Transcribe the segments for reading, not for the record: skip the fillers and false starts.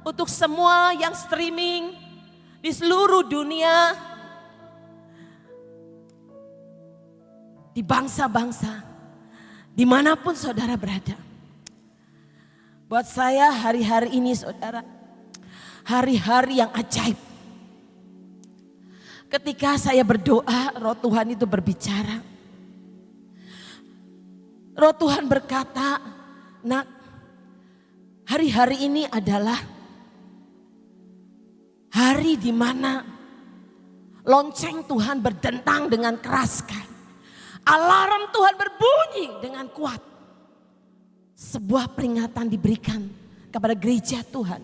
untuk semua yang streaming di seluruh dunia, di bangsa-bangsa, dimanapun saudara berada. Buat saya hari-hari ini saudara, hari-hari yang ajaib. Ketika saya berdoa, Roh Tuhan itu berbicara. Roh Tuhan berkata, nak, hari-hari ini adalah hari di mana lonceng Tuhan berdentang dengan keras sekali. Alarm Tuhan berbunyi dengan kuat. Sebuah peringatan diberikan kepada gereja Tuhan.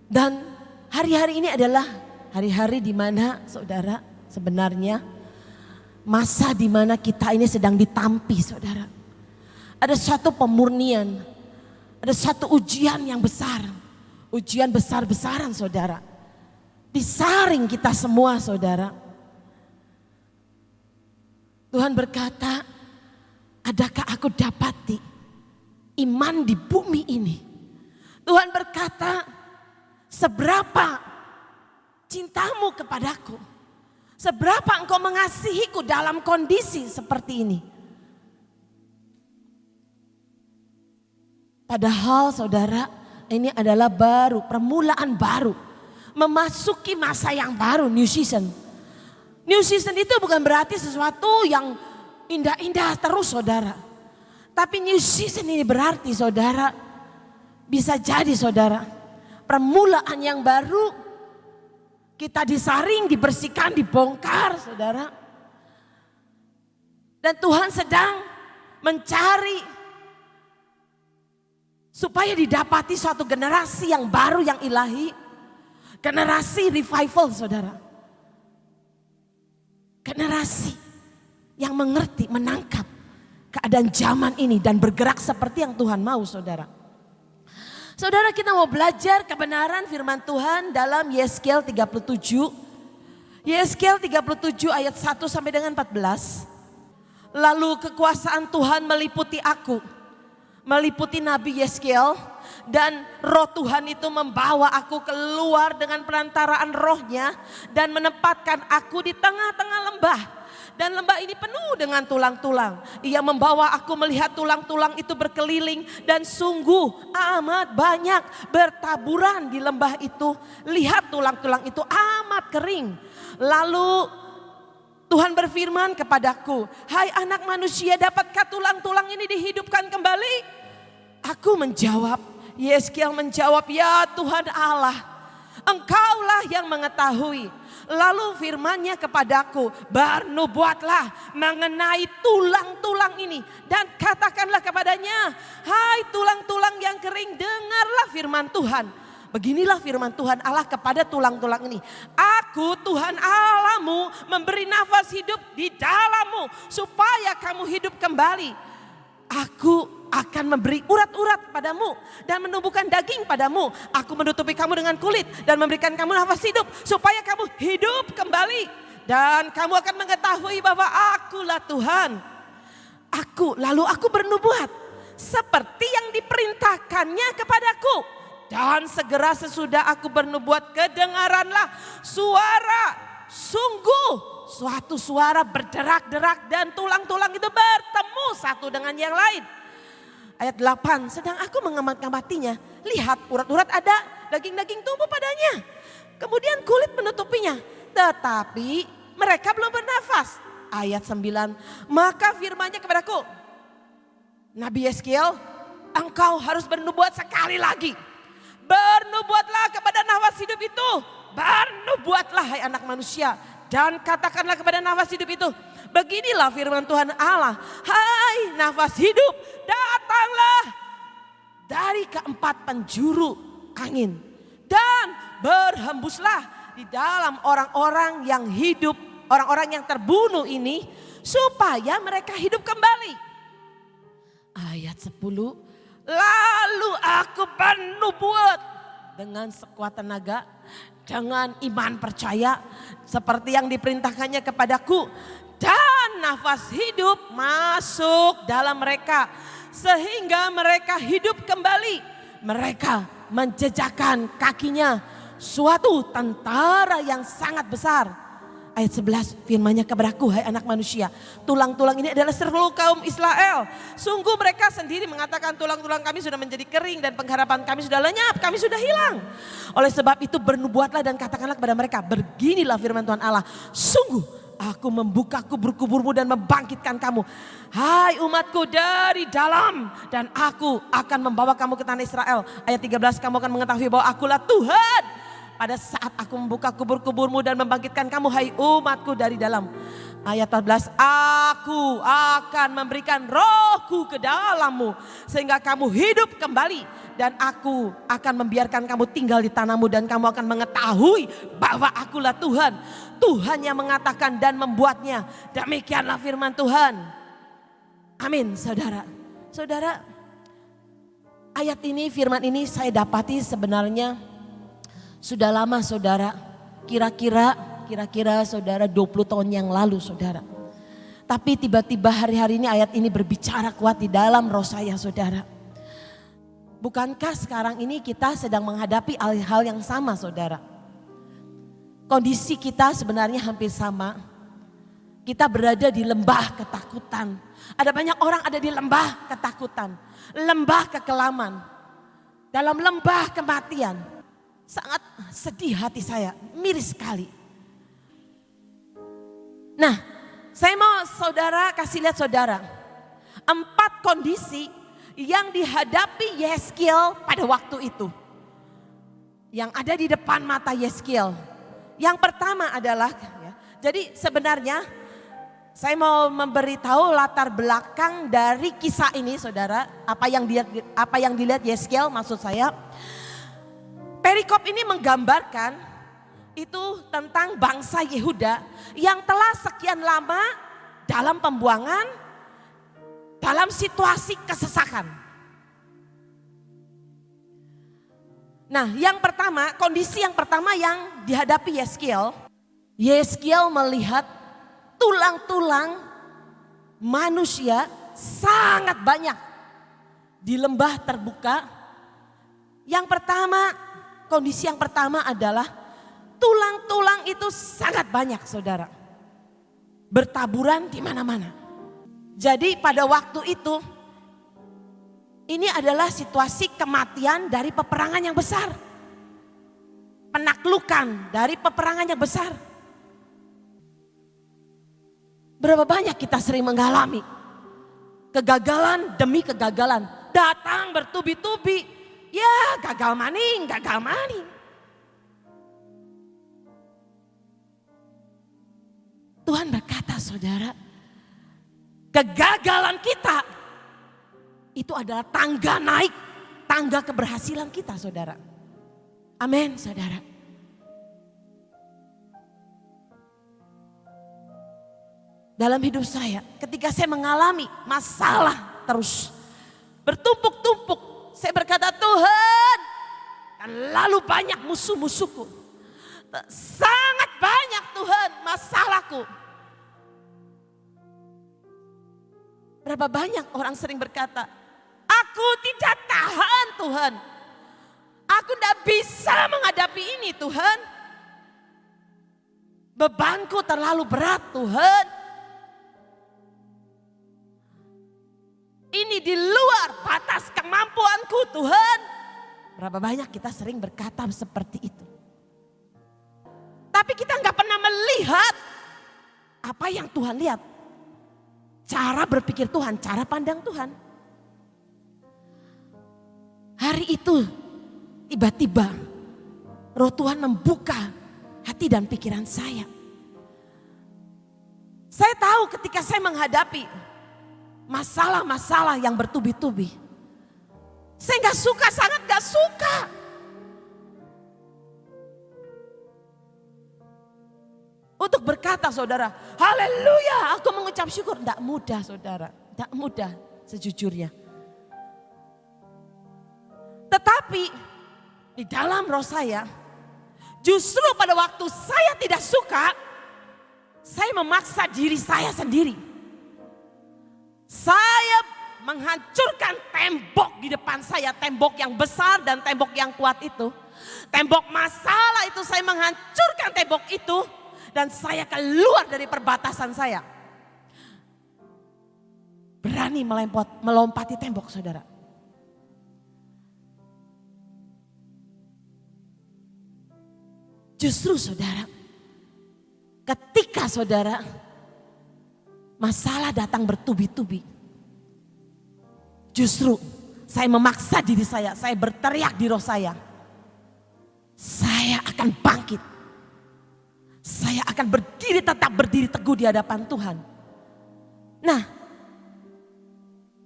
Dan hari-hari ini adalah hari-hari di mana saudara sebenarnya masa di mana kita ini sedang ditampi saudara. Ada suatu pemurnian, ada satu ujian yang besar. Ujian besar-besaran saudara. Disaring kita semua saudara. Tuhan berkata, adakah aku dapati iman di bumi ini? Tuhan berkata, seberapa cintamu kepadaku? Seberapa engkau mengasihiku dalam kondisi seperti ini? Padahal saudara, ini adalah baru, permulaan baru. Memasuki masa yang baru, new season. New season itu bukan berarti sesuatu yang indah-indah terus saudara. Tapi new season ini berarti saudara, bisa jadi saudara, permulaan yang baru, kita disaring, dibersihkan, dibongkar saudara. Dan Tuhan sedang mencari supaya didapati suatu generasi yang baru yang ilahi. Generasi revival saudara. Generasi yang mengerti, menangkap keadaan zaman ini dan bergerak seperti yang Tuhan mau saudara. Saudara, kita mau belajar kebenaran firman Tuhan dalam Yeskel 37. Yeskel 37 ayat 1 sampai dengan 14. Lalu kekuasaan Tuhan meliputi aku, meliputi Nabi Yeskel, dan Roh Tuhan itu membawa aku keluar dengan perantaraan rohnya dan menempatkan aku di tengah-tengah lembah. Dan lembah ini penuh dengan tulang-tulang. Ia membawa aku melihat tulang-tulang itu berkeliling dan sungguh amat banyak bertaburan di lembah itu. Lihat tulang-tulang itu amat kering. Lalu Tuhan berfirman kepadaku, hai anak manusia, dapatkah tulang-tulang ini dihidupkan kembali? Aku menjawab, Yeskel menjawab, ya Tuhan Allah, Engkaulah yang mengetahui. Lalu firman-Nya kepadaku, bernubuatlah mengenai tulang-tulang ini dan katakanlah kepadanya, hai tulang-tulang yang kering, dengarlah firman Tuhan. Beginilah firman Tuhan Allah kepada tulang-tulang ini. Aku Tuhan Allahmu memberi nafas hidup di dalammu supaya kamu hidup kembali. Aku akan memberi urat-urat padamu dan menumbuhkan daging padamu. Aku menutupi kamu dengan kulit dan memberikan kamu nafas hidup supaya kamu hidup kembali. Dan kamu akan mengetahui bahwa akulah Tuhan. Lalu aku bernubuat seperti yang diperintahkannya kepadaku. Dan segera sesudah aku bernubuat, kedengaranlah suara, sungguh suatu suara berderak-derak dan tulang-tulang itu bertemu satu dengan yang lain. Ayat 8, sedang aku mengamati-amatinya, lihat urat-urat ada, daging-daging tumbuh padanya. Kemudian kulit menutupinya, tetapi mereka belum bernafas. Ayat 9, maka firman-Nya kepadaku, Nabi Yeskel, engkau harus bernubuat sekali lagi. Bernubuatlah kepada nafas hidup itu. Bernubuatlah hai anak manusia. Dan katakanlah kepada nafas hidup itu, beginilah firman Tuhan Allah, hai nafas hidup, datanglah dari keempat penjuru angin dan berhembuslah di dalam orang-orang yang hidup, orang-orang yang terbunuh ini, supaya mereka hidup kembali. Ayat 10, lalu aku bernubuat dengan sekuat tenaga, dengan iman percaya seperti yang diperintahkannya kepadaku, dan nafas hidup masuk dalam mereka sehingga mereka hidup kembali. Mereka menjejakkan kakinya suatu tentara yang sangat besar. Ayat 11 firman-Nya kepadaku, hai anak manusia, tulang-tulang ini adalah seluruh kaum Israel. Sungguh mereka sendiri mengatakan tulang-tulang kami sudah menjadi kering dan pengharapan kami sudah lenyap, kami sudah hilang. Oleh sebab itu bernubuatlah dan katakanlah kepada mereka, beginilah firman Tuhan Allah, sungguh aku membuka kubur-kuburmu dan membangkitkan kamu. Hai umatku dari dalam, dan aku akan membawa kamu ke tanah Israel. Ayat 13, kamu akan mengetahui bahwa akulah Tuhan. Pada saat aku membuka kubur-kuburmu dan membangkitkan kamu, hai umatku dari dalam. Ayat 14, aku akan memberikan rohku ke dalammu sehingga kamu hidup kembali. Dan aku akan membiarkan kamu tinggal di tanahmu dan kamu akan mengetahui bahwa akulah Tuhan. Tuhan yang mengatakan dan membuatnya. Demikianlah firman Tuhan. Amin saudara. Saudara, ayat ini, firman ini saya dapati sebenarnya sudah lama saudara, kira-kira saudara 20 tahun yang lalu saudara. Tapi tiba-tiba hari-hari ini ayat ini berbicara kuat di dalam roh saya saudara. Bukankah sekarang ini kita sedang menghadapi hal yang sama saudara? Kondisi kita sebenarnya hampir sama. Kita berada di lembah ketakutan. Ada banyak orang ada di lembah ketakutan, lembah kekelaman, dalam lembah kematian. Sangat sedih hati saya, miris sekali. Nah, saya mau saudara kasih lihat saudara, 4 kondisi yang dihadapi Yeskiel pada waktu itu. Yang ada di depan mata Yeskiel. Yang pertama adalah, jadi sebenarnya saya mau memberitahu latar belakang dari kisah ini saudara. Apa yang dilihat Yeskiel maksud saya. Perikop ini menggambarkan itu tentang bangsa Yehuda yang telah sekian lama dalam pembuangan, dalam situasi kesesakan. Nah, yang pertama, kondisi yang pertama yang dihadapi Yeskiel. Yeskiel melihat tulang-tulang manusia sangat banyak di lembah terbuka. Yang pertama, kondisi yang pertama adalah tulang-tulang itu sangat banyak saudara. Bertaburan di mana-mana. Jadi pada waktu itu ini adalah situasi kematian dari peperangan yang besar. Penaklukan dari peperangan yang besar. Berapa banyak kita sering mengalami kegagalan demi kegagalan. Datang bertubi-tubi. Ya gagal maning. Tuhan berkata saudara, kegagalan kita itu adalah tangga naik, tangga keberhasilan kita saudara. Amin saudara. Dalam hidup saya, ketika saya mengalami masalah terus bertumpuk-tumpuk, saya berkata Tuhan, dan lalu banyak musuh-musuhku. Sangat banyak Tuhan masalahku. Berapa banyak orang sering berkata, aku tidak tahan Tuhan. Aku tidak bisa menghadapi ini Tuhan. Bebanku terlalu berat Tuhan. Ini di luar batas kemampuanku Tuhan. Berapa banyak kita sering berkata seperti itu. Tapi kita nggak pernah melihat apa yang Tuhan lihat. Cara berpikir Tuhan, cara pandang Tuhan. Hari itu tiba-tiba Roh Tuhan membuka hati dan pikiran saya. Saya tahu ketika saya menghadapi masalah-masalah yang bertubi-tubi. Saya gak suka, sangat gak suka. Untuk berkata saudara, haleluya, aku mengucap syukur. Tidak mudah saudara, tidak mudah sejujurnya. Tetapi di dalam roh saya, justru pada waktu saya tidak suka, saya memaksa diri saya sendiri. Saya menghancurkan tembok di depan saya, tembok yang besar dan tembok yang kuat itu. Tembok masalah itu, saya menghancurkan tembok itu dan saya keluar dari perbatasan saya. Berani melompati tembok, saudara. Justru saudara, ketika saudara masalah datang bertubi-tubi, justru saya memaksa diri saya berteriak di roh saya akan bangkit. Saya akan tetap berdiri teguh di hadapan Tuhan. Nah,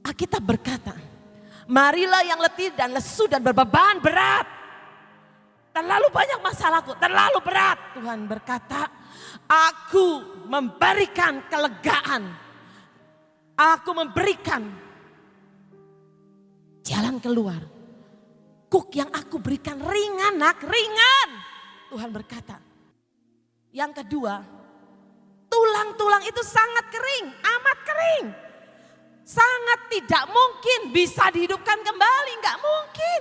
Alkitab berkata, marilah yang letih dan lesu dan berbeban berat. Terlalu banyak masalahku, terlalu berat. Tuhan berkata, aku memberikan kelegaan. Aku memberikan jalan keluar. Kuk yang aku berikan ringan, nak, ringan. Tuhan berkata. Yang kedua, tulang-tulang itu sangat kering, amat kering. Sangat tidak mungkin bisa dihidupkan kembali, enggak mungkin.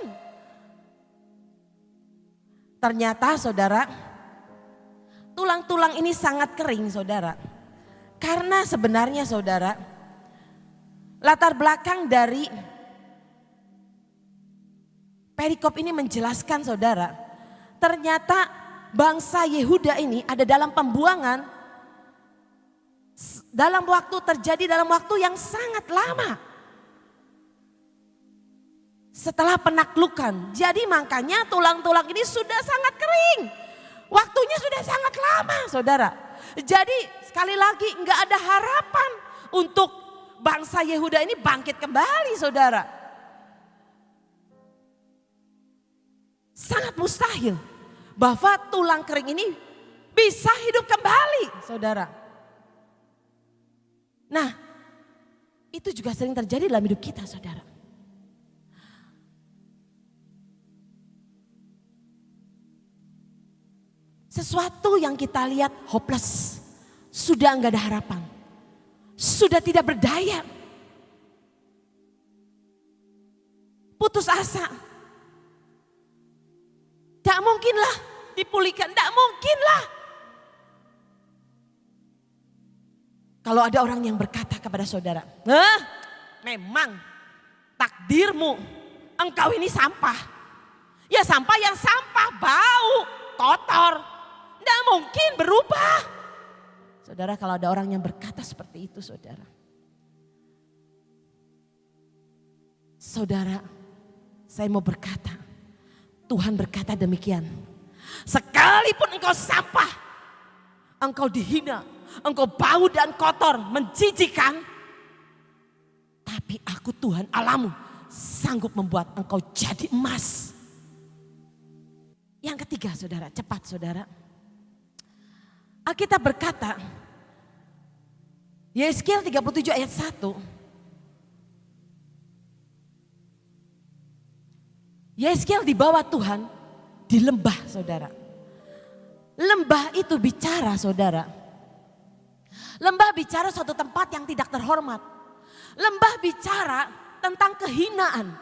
Ternyata saudara, tulang-tulang ini sangat kering saudara. Karena sebenarnya saudara, latar belakang dari perikop ini menjelaskan saudara, ternyata bangsa Yehuda ini ada dalam pembuangan dalam waktu yang sangat lama. Setelah penaklukan, jadi makanya tulang-tulang ini sudah sangat kering. Waktunya sudah sangat lama saudara. Jadi sekali lagi nggak ada harapan untuk bangsa Yehuda ini bangkit kembali saudara. Sangat mustahil bahwa tulang kering ini bisa hidup kembali saudara. Nah, itu juga sering terjadi dalam hidup kita saudara. Sesuatu yang kita lihat hopeless, sudah enggak ada harapan, sudah tidak berdaya, putus asa. Tak mungkinlah dipulihkan, tak mungkinlah. Kalau ada orang yang berkata kepada saudara, memang takdirmu, engkau ini sampah. Ya sampah yang sampah, bau, kotor. Tidak mungkin berubah. Saudara, kalau ada orang yang berkata seperti itu saudara. Saudara, saya mau berkata, Tuhan berkata demikian. Sekalipun engkau sampah, engkau dihina, engkau bau dan kotor, menjijikan. Tapi aku Tuhan Allahmu sanggup membuat engkau jadi emas. Yang ketiga saudara, cepat saudara. Alkitab berkata, Yeskiel 37 ayat 1. Yeskiel dibawa Tuhan di lembah saudara. Lembah itu bicara saudara. Lembah bicara suatu tempat yang tidak terhormat. Lembah bicara tentang kehinaan.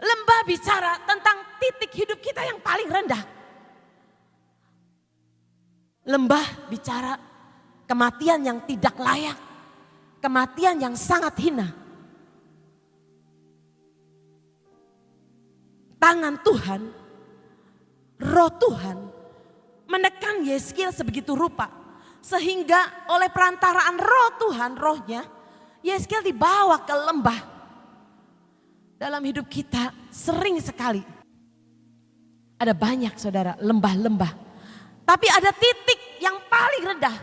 Lembah bicara tentang titik hidup kita yang paling rendah. Lembah bicara kematian yang tidak layak. Kematian yang sangat hina. Tangan Tuhan, roh Tuhan menekan Yeskiel sebegitu rupa. Sehingga oleh perantaraan roh Tuhan, rohnya, Yeskiel dibawa ke lembah. Dalam hidup kita sering sekali. Ada banyak saudara lembah-lembah. Tapi ada titik yang paling rendah.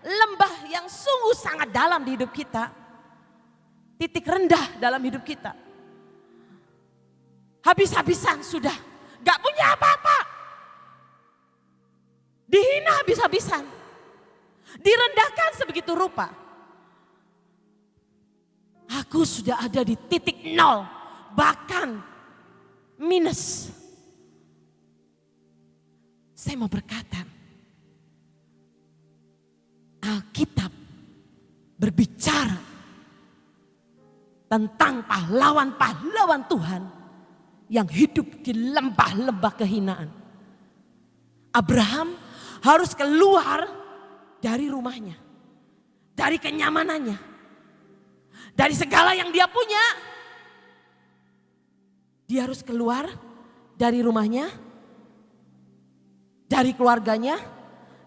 Lembah yang sungguh sangat dalam di hidup kita. Titik rendah dalam hidup kita. Habis-habisan sudah. Gak punya apa-apa. Dihina habis-habisan. Direndahkan sebegitu rupa. Aku sudah ada di titik nol. Bahkan minus. Saya mau berkata, Alkitab berbicara tentang pahlawan-pahlawan Tuhan yang hidup di lembah-lembah kehinaan. Abraham harus keluar dari rumahnya, dari kenyamanannya, dari segala yang dia punya. Dia harus keluar dari rumahnya, dari keluarganya,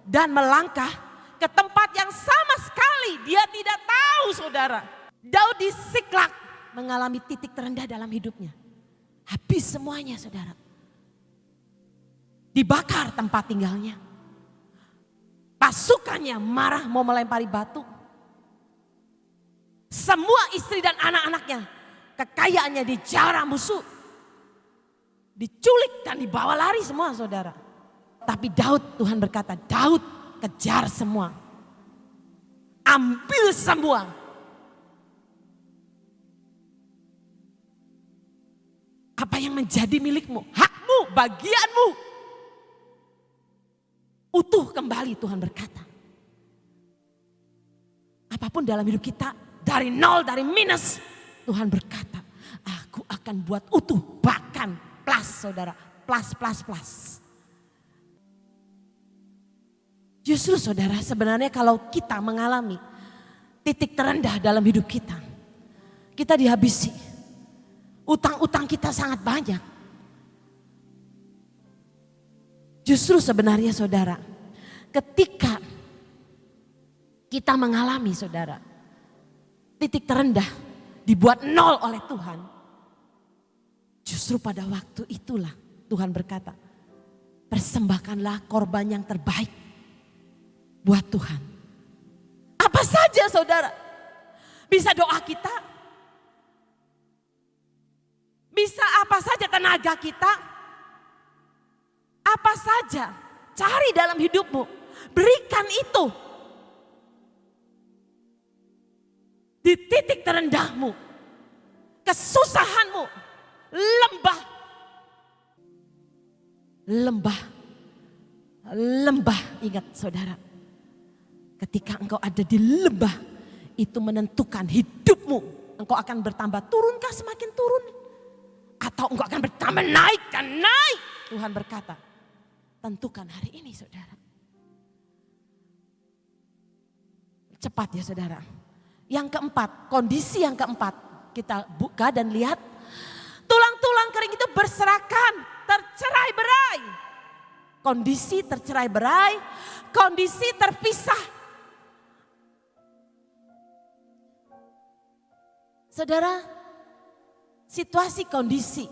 dan melangkah ke tempat yang sama sekali dia tidak tahu, saudara. Daud di Siklag mengalami titik terendah dalam hidupnya. Habis semuanya, saudara. Dibakar tempat tinggalnya. Pasukannya marah mau melempari batu. Semua istri dan anak-anaknya, kekayaannya dijarah musuh. Diculik dan dibawa lari semua, saudara. Tapi Daud, Tuhan berkata, Daud kejar semua. Ambil semua. Apa yang menjadi milikmu, hakmu, bagianmu. Utuh kembali, Tuhan berkata. Apapun dalam hidup kita, dari nol, dari minus, Tuhan berkata, aku akan buat utuh, bahkan plus, saudara, plus. Justru saudara, sebenarnya kalau kita mengalami titik terendah dalam hidup kita, kita dihabisi. Utang-utang kita sangat banyak. Justru sebenarnya saudara, ketika kita mengalami, saudara, titik terendah dibuat nol oleh Tuhan, justru pada waktu itulah Tuhan berkata, persembahkanlah korban yang terbaik buat Tuhan. Apa saja, saudara? Bisa doa kita, bisa apa saja tenaga kita, apa saja cari dalam hidupmu, berikan itu. Di titik terendahmu, kesusahanmu, lembah, ingat saudara, ketika engkau ada di lembah, itu menentukan hidupmu, engkau akan bertambah turunkah semakin turun, atau engkau akan bertambah naik kan naik. Tuhan berkata, tentukan hari ini, saudara. Cepat ya, saudara. Yang keempat, kondisi yang keempat, kita buka dan lihat, tulang-tulang kering itu berserakan, tercerai-berai. Kondisi tercerai-berai, kondisi terpisah. Saudara, situasi kondisi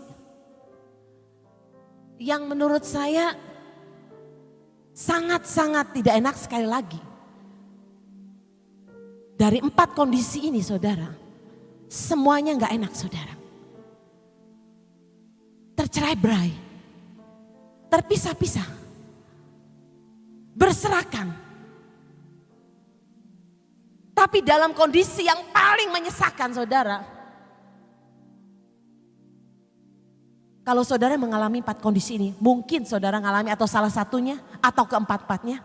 yang menurut saya sangat-sangat tidak enak sekali lagi. Dari 4 kondisi ini, saudara, semuanya gak enak, saudara. Tercerai-berai, terpisah-pisah, berserakan. Tapi dalam kondisi yang paling menyesakan, saudara, kalau saudara mengalami 4 kondisi ini, mungkin saudara mengalami atau salah satunya atau keempat-empatnya,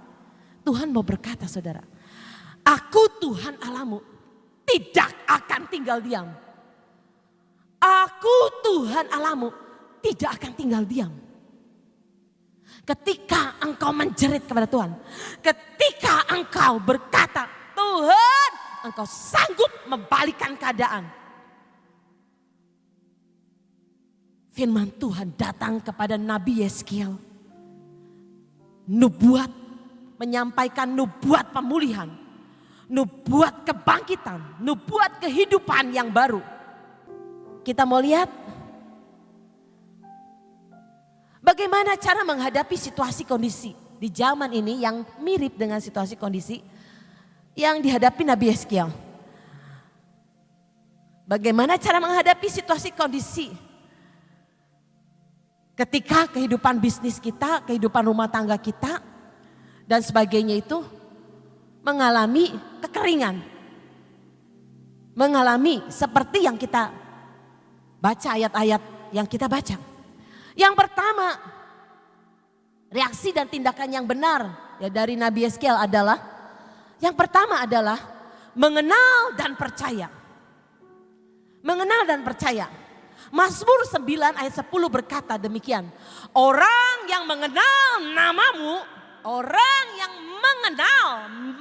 Tuhan mau berkata, saudara, aku Tuhan Allahmu tidak akan tinggal diam. Aku Tuhan Allahmu tidak akan tinggal diam. Ketika engkau menjerit kepada Tuhan, ketika engkau berkata, Tuhan, engkau sanggup membalikkan keadaan. Firman Tuhan datang kepada Nabi Yeskiel. Nubuat, menyampaikan nubuat pemulihan. Nubuat kebangkitan, nubuat kehidupan yang baru. Kita mau lihat bagaimana cara menghadapi situasi kondisi di zaman ini yang mirip dengan situasi kondisi yang dihadapi Nabi Yeskiel. Bagaimana cara menghadapi situasi kondisi ketika kehidupan bisnis kita, kehidupan rumah tangga kita dan sebagainya itu mengalami kekeringan. Mengalami seperti yang kita baca, ayat-ayat yang kita baca. Yang pertama, reaksi dan tindakan yang benar ya dari Nabi Yeskiel adalah, yang pertama adalah mengenal dan percaya. Mengenal dan percaya. Mazmur 9 ayat 10 berkata demikian. Orang yang mengenal namamu, orang yang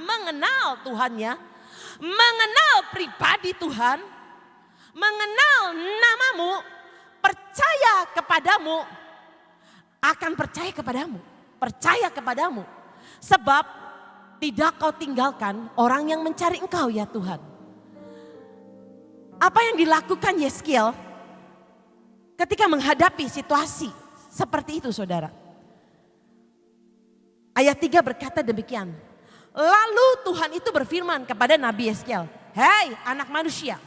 mengenal Tuhannya, mengenal pribadi Tuhan, mengenal namamu, percaya kepadamu, akan percaya kepadamu. Sebab tidak kau tinggalkan orang yang mencari engkau ya Tuhan. Apa yang dilakukan Yeskiel ketika menghadapi situasi seperti itu saudara. Ayat 3 berkata demikian. Lalu Tuhan itu berfirman kepada Nabi Yeskiel. Hei anak manusia,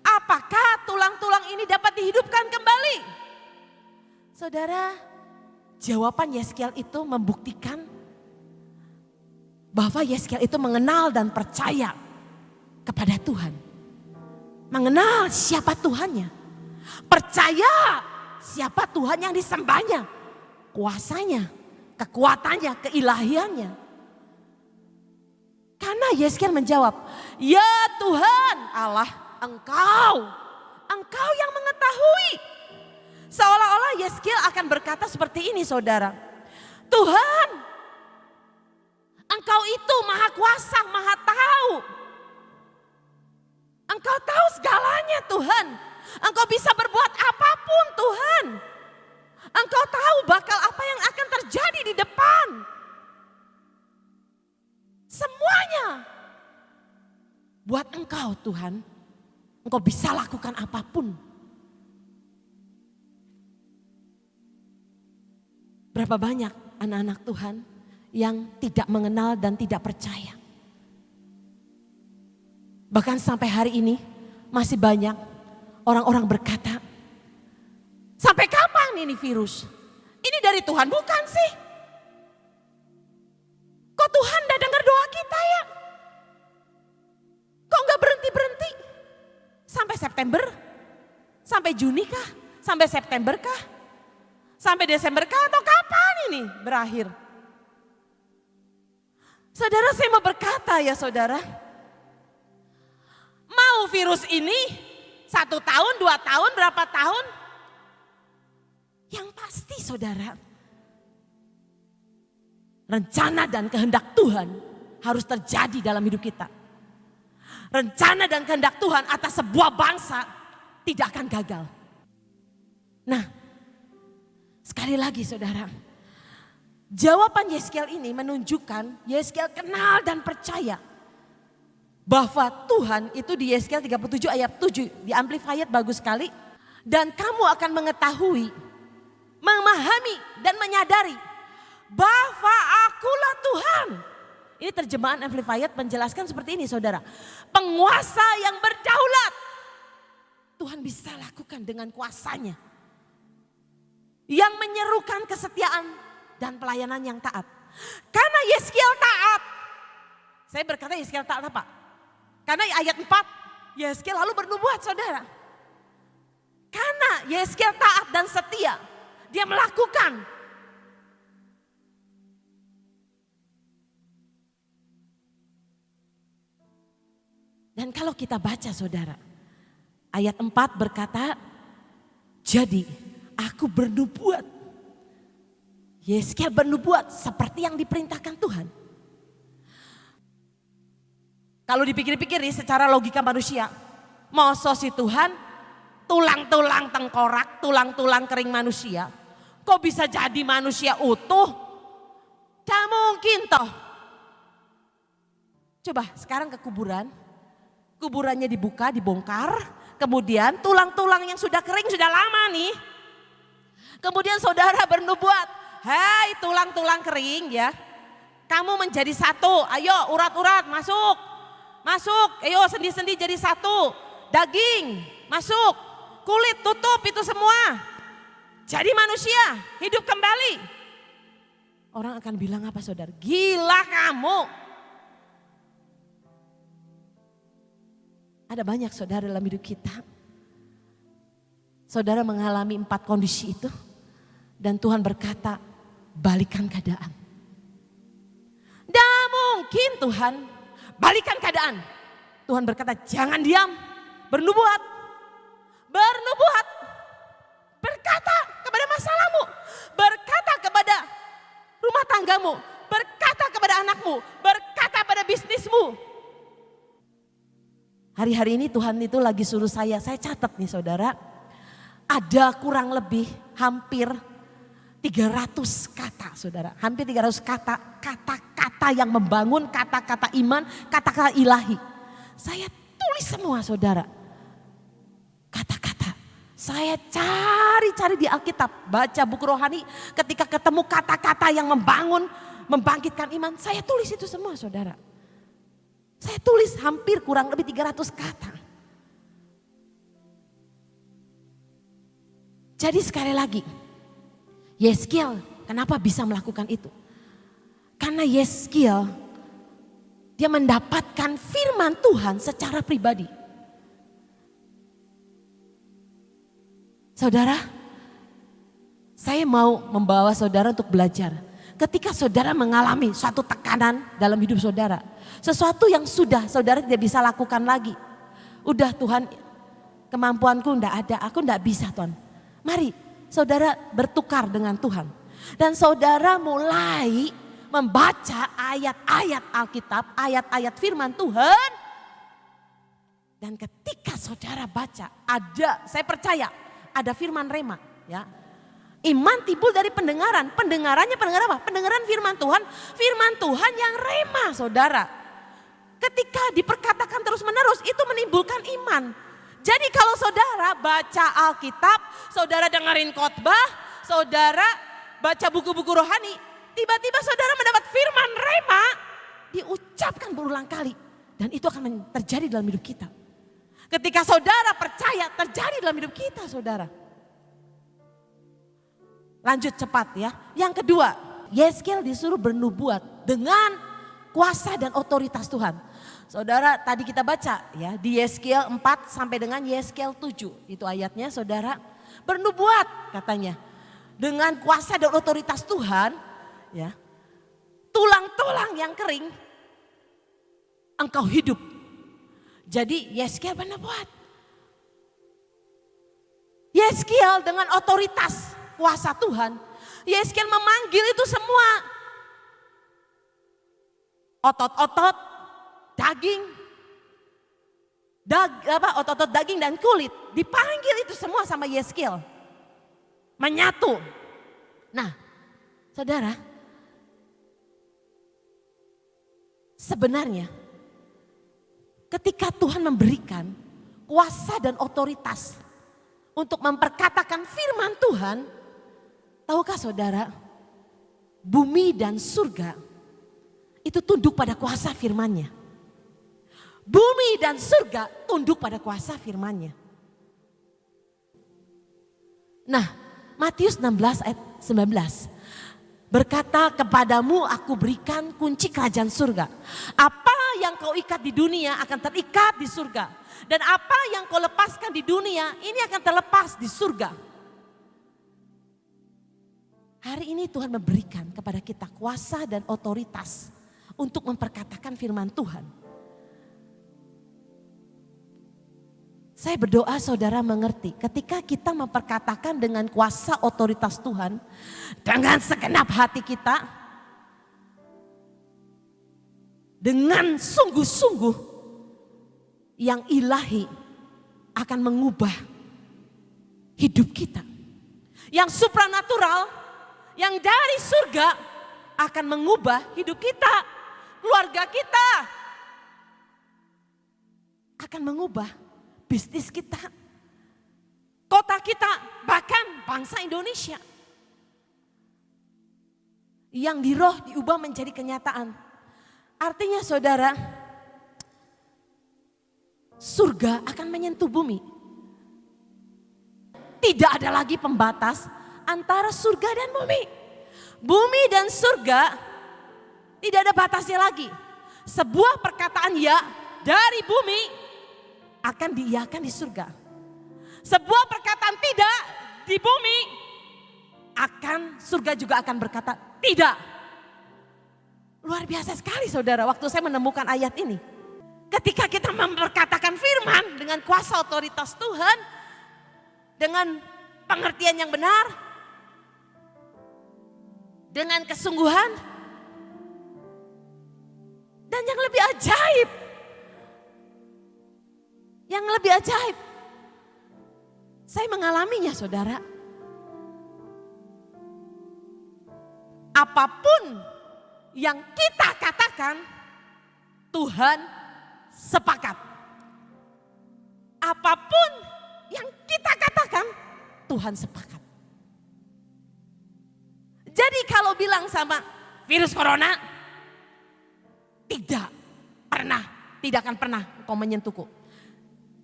apakah tulang-tulang ini dapat dihidupkan kembali? Saudara, jawaban Yeskiel itu membuktikan bahwa Yeskiel itu mengenal dan percaya kepada Tuhan. Mengenal siapa Tuhannya. Percaya siapa Tuhan yang disembahnya. Kuasanya, kekuatannya, keilahiannya. Karena Yeskiel menjawab, ya Tuhan Allah, Engkau yang mengetahui. Seolah-olah Yeskiel akan berkata seperti ini saudara. Tuhan, Engkau itu maha kuasa, maha tahu. Engkau tahu segalanya Tuhan. Engkau bisa berbuat apapun Tuhan. Engkau tahu bakal apa yang akan terjadi di depan. Semuanya buat Engkau Tuhan. Engkau bisa lakukan apapun. Berapa banyak anak-anak Tuhan yang tidak mengenal dan tidak percaya. Bahkan sampai hari ini masih banyak orang-orang berkata, sampai kapan ini virus? Ini dari Tuhan bukan sih? Kok Tuhan udah dengar doa kita ya? Kok gak berhenti-berhenti? Sampai September? Sampai Juni kah? Sampai September kah? Sampai Desember kah? Atau kapan ini berakhir? Saudara, saya mau berkata ya saudara. Mau virus ini 1 tahun, 2 tahun, berapa tahun? Yang pasti saudara, rencana dan kehendak Tuhan harus terjadi dalam hidup kita. Rencana dan kehendak Tuhan atas sebuah bangsa tidak akan gagal. Nah, sekali lagi saudara, jawaban Yeskiel ini menunjukkan Yeskiel kenal dan percaya bahwa Tuhan itu di Yeskiel 37 ayat 7 di Amplified bagus sekali. Dan kamu akan mengetahui, memahami dan menyadari bahwa akulah Tuhan. Ini terjemahan Amplified menjelaskan seperti ini saudara. Penguasa yang berdaulat. Tuhan bisa lakukan dengan kuasanya. Yang menyerukan kesetiaan dan pelayanan yang taat. Karena Yeskiel taat. Saya berkata Yeskiel taat apa? Karena ayat 4, Yeskiel lalu bernubuat saudara. Karena Yeskiel taat dan setia, dia melakukan. Dan kalau kita baca saudara, ayat 4 berkata, jadi aku bernubuat. Yeskiel bernubuat seperti yang diperintahkan Tuhan. Kalau dipikir-pikir secara logika manusia, masa si Tuhan tulang-tulang tengkorak, tulang-tulang kering manusia, kok bisa jadi manusia utuh? Gak mungkin toh. Coba sekarang ke kuburan, kuburannya dibuka, dibongkar, kemudian tulang-tulang yang sudah kering sudah lama nih. Kemudian saudara bernubuat, hei tulang-tulang kering ya, kamu menjadi satu, ayo urat-urat masuk. Masuk, ayo sendi-sendi jadi satu. Daging, masuk. Kulit tutup itu semua. Jadi manusia, hidup kembali. Orang akan bilang apa saudara? Gila kamu. Ada banyak saudara dalam hidup kita. Saudara mengalami 4 kondisi itu. Dan Tuhan berkata, balikan keadaan. Tidak mungkin Tuhan. Balikan keadaan. Tuhan berkata jangan diam, bernubuat. bernubuat. Berkata kepada masalahmu, berkata kepada rumah tanggamu, berkata kepada anakmu, berkata pada bisnismu. Hari-hari ini Tuhan itu lagi suruh saya catat nih saudara, ada kurang lebih hampir 300 kata saudara, hampir 300 kata-kata yang membangun, kata-kata iman, kata-kata ilahi. Saya tulis semua saudara, kata-kata. Saya cari-cari di Alkitab, baca buku rohani, ketika ketemu kata-kata yang membangun, membangkitkan iman, saya tulis itu semua saudara. Saya tulis hampir kurang lebih 300 kata. Jadi sekali lagi, Yeskiel kenapa bisa melakukan itu? Karena Yeskiel dia mendapatkan firman Tuhan secara pribadi. Saudara, saya mau membawa saudara untuk belajar. Ketika saudara mengalami suatu tekanan dalam hidup saudara, sesuatu yang sudah saudara tidak bisa lakukan lagi. Udah Tuhan, kemampuanku enggak ada, aku enggak bisa Tuhan. Mari saudara bertukar dengan Tuhan. Dan saudara mulai membaca ayat-ayat Alkitab, ayat-ayat firman Tuhan. Dan ketika saudara baca, saya percaya ada firman rema, ya. Iman timbul dari pendengaran. Pendengarannya pendengaran apa? Pendengaran firman Tuhan. Firman Tuhan yang rema saudara. Ketika diperkatakan terus menerus itu menimbulkan iman. Jadi kalau saudara baca Alkitab, saudara dengerin khotbah, saudara baca buku-buku rohani, tiba-tiba saudara mendapat firman rema, diucapkan berulang kali. Dan itu akan terjadi dalam hidup kita. Ketika saudara percaya, terjadi dalam hidup kita saudara. Lanjut cepat ya. Yang kedua, Yeskiel disuruh bernubuat dengan kuasa dan otoritas Tuhan. Saudara tadi kita baca ya di Yeskiel 4 sampai dengan Yeskiel 7. Itu ayatnya saudara, bernubuat katanya. Dengan kuasa dan otoritas Tuhan ya. Tulang-tulang yang kering engkau hidup. Jadi Yeskiel bernubuat. Yeskiel dengan otoritas kuasa Tuhan, Yeskiel memanggil itu semua otot-otot, daging, otot-otot daging dan kulit, dipanggil itu semua sama Yeskiel, menyatu. Nah, saudara, sebenarnya ketika Tuhan memberikan kuasa dan otoritas untuk memperkatakan firman Tuhan, tahukah saudara, bumi dan surga itu tunduk pada kuasa firman-Nya. Bumi dan surga tunduk pada kuasa firman-Nya. Nah, Matius 16 ayat 19. Berkata, kepadamu aku berikan kunci kerajaan surga. Apa yang kau ikat di dunia akan terikat di surga. Dan apa yang kau lepaskan di dunia ini akan terlepas di surga. Hari ini Tuhan memberikan kepada kita kuasa dan otoritas untuk memperkatakan firman Tuhan. Saya berdoa saudara mengerti, ketika kita memperkatakan dengan kuasa otoritas Tuhan, dengan segenap hati kita, dengan sungguh-sungguh yang ilahi akan mengubah hidup kita. Yang supranatural, yang dari surga akan mengubah hidup kita, keluarga kita, akan mengubah bisnis kita, kota kita, bahkan bangsa Indonesia. Yang di roh diubah menjadi kenyataan. Artinya saudara, surga akan menyentuh bumi. Tidak ada lagi pembatas antara surga dan bumi. Bumi dan surga tidak ada batasnya lagi. Sebuah perkataan ya dari bumi akan diiyakan di surga. Sebuah perkataan tidak di bumi, surga juga akan berkata tidak. Luar biasa sekali saudara waktu saya menemukan ayat ini. Ketika kita memperkatakan firman dengan kuasa otoritas Tuhan, dengan pengertian yang benar, dengan kesungguhan, dan yang lebih ajaib. Yang lebih ajaib, saya mengalaminya saudara. Apapun yang kita katakan, Tuhan sepakat. Apapun yang kita katakan, Tuhan sepakat. Jadi kalau bilang sama virus corona, tidak akan pernah kau menyentuhku.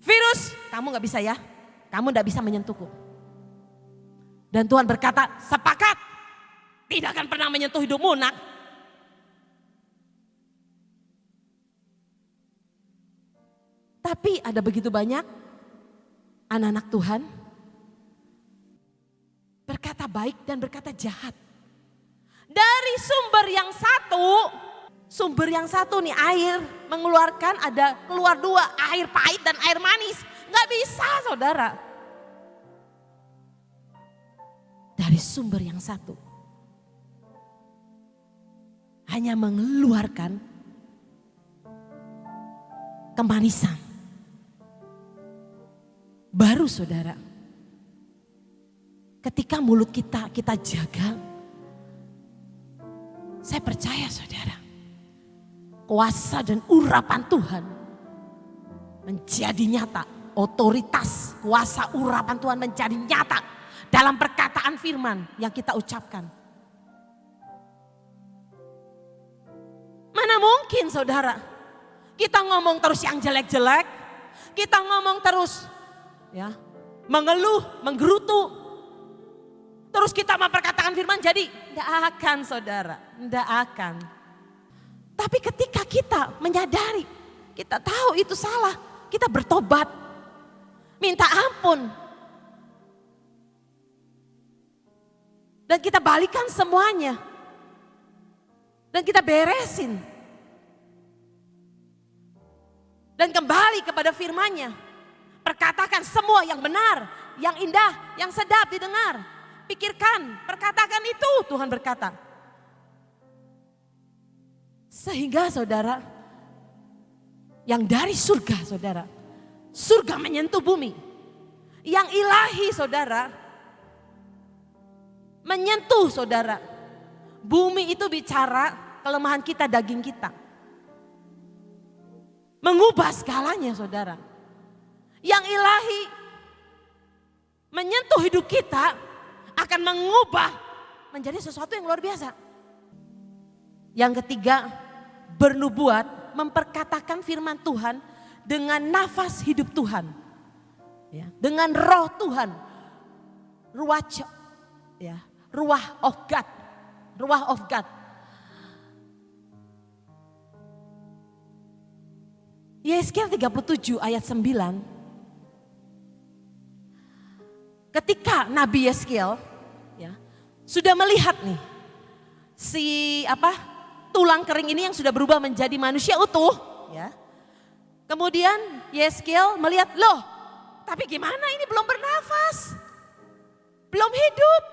Virus, kamu gak bisa ya, kamu gak bisa menyentuhku. Dan Tuhan berkata, sepakat, tidak akan pernah menyentuh hidupmu nak. Tapi ada begitu banyak anak-anak Tuhan berkata baik dan berkata jahat. Dari sumber yang satu nih air mengeluarkan ada keluar dua, air pahit dan air manis. Gak bisa saudara. Dari sumber yang satu. Hanya mengeluarkan kemanisan. Baru saudara, ketika mulut kita jaga, saya percaya saudara, kuasa dan urapan Tuhan menjadi nyata. Otoritas, kuasa, urapan Tuhan menjadi nyata dalam perkataan firman yang kita ucapkan. Mana mungkin saudara, kita ngomong terus yang jelek-jelek, kita ngomong terus ya, mengeluh, menggerutu. Terus kita memperkatakan firman jadi tidak akan saudara, tidak akan. Tapi ketika kita menyadari, kita tahu itu salah, kita bertobat, minta ampun. Dan kita balikan semuanya. Dan kita beresin. Dan kembali kepada firman-Nya. Perkatakan semua yang benar, yang indah, yang sedap didengar. Pikirkan, perkatakan itu Tuhan berkata. Sehingga saudara, yang dari surga saudara, surga menyentuh bumi. Yang ilahi saudara, menyentuh saudara. Bumi itu bicara kelemahan kita, daging kita. Mengubah segalanya saudara. Yang ilahi menyentuh hidup kita akan mengubah menjadi sesuatu yang luar biasa. Yang ketiga, bernubuat, memperkatakan firman Tuhan dengan nafas hidup Tuhan. Ya, dengan roh Tuhan. Ruah of God. Ruah of God. Yesaya 37 ayat 9. Ketika Nabi Yesaya ya, sudah melihat nih tulang kering ini yang sudah berubah menjadi manusia utuh ya. Kemudian Yesaya melihat, loh, tapi gimana ini belum bernafas? Belum hidup.